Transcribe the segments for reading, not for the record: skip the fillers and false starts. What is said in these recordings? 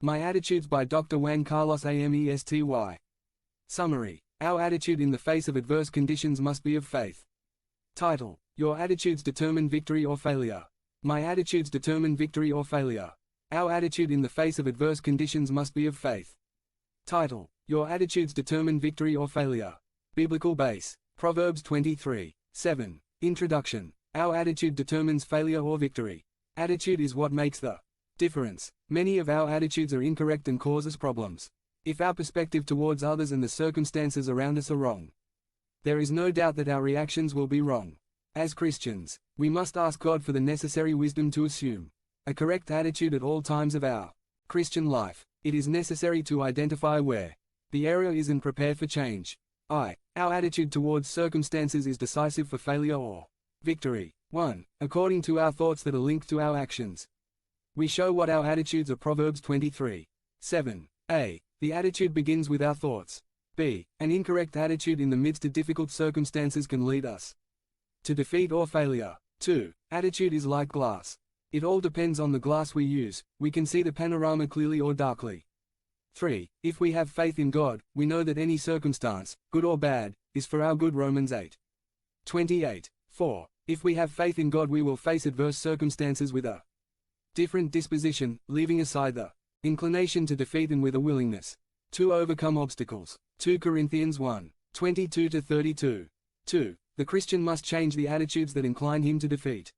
My Attitudes by Dr. Juan Carlos Amesty. Summary. Our attitude in the face of adverse conditions must be of faith. Title: Your attitudes determine victory or failure. My attitudes determine victory or failure. Our attitude in the face of adverse conditions must be of faith. Title: Your attitudes determine victory or failure. Biblical base. Proverbs 23:7. Introduction. Our attitude determines failure or victory. Attitude is what makes the difference. Many of our attitudes are incorrect and cause us problems. If our perspective towards others and the circumstances around us are wrong, there is no doubt that our reactions will be wrong. As Christians, we must ask God for the necessary wisdom to assume a correct attitude at all times of our Christian life. It is necessary to identify where the error is and prepare for change. Our attitude towards circumstances is decisive for failure or victory. 1. According to our thoughts that are linked to our actions, we show what our attitudes are. Proverbs 23:7. A. The attitude begins with our thoughts. B. An incorrect attitude in the midst of difficult circumstances can lead us to defeat or failure. 2. Attitude is like glass. It all depends on the glass we use. We can see the panorama clearly or darkly. 3. If we have faith in God, we know that any circumstance, good or bad, is for our good. Romans 8:28. 4. If we have faith in God, we will face adverse circumstances with a different disposition, leaving aside the inclination to defeat and with a willingness to overcome obstacles. 2 Corinthians 1:22-32. 2. The Christian must change the attitudes that incline him to defeat.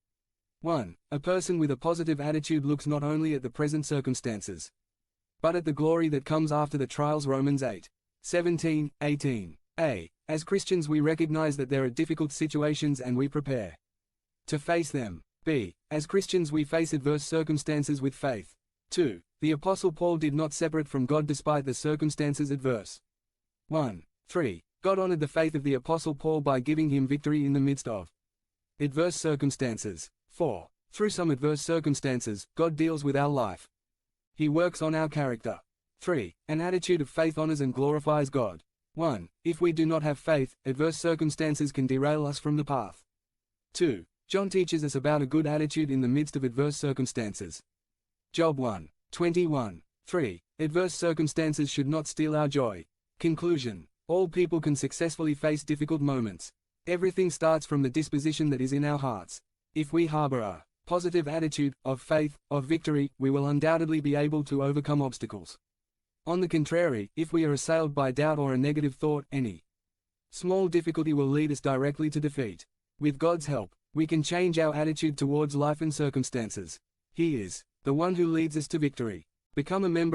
1. A person with a positive attitude looks not only at the present circumstances, but at the glory that comes after the trials. Romans 8:17-18. A. As Christians we recognize that there are difficult situations and we prepare to face them. B. As Christians we face adverse circumstances with faith. 2. The Apostle Paul did not separate from God despite the circumstances adverse. 3. God honored the faith of the Apostle Paul by giving him victory in the midst of adverse circumstances. 4. Through some adverse circumstances, God deals with our life. He works on our character. 3. An attitude of faith honors and glorifies God. 1. If we do not have faith, adverse circumstances can derail us from the path. 2. John teaches us about a good attitude in the midst of adverse circumstances. Job 1:21. 3. Adverse circumstances should not steal our joy. Conclusion. All people can successfully face difficult moments. Everything starts from the disposition that is in our hearts. If we harbor a positive attitude, of faith, of victory, we will undoubtedly be able to overcome obstacles. On the contrary, if we are assailed by doubt or a negative thought, any small difficulty will lead us directly to defeat. With God's help, we can change our attitude towards life and circumstances. He is the one who leads us to victory. Become a member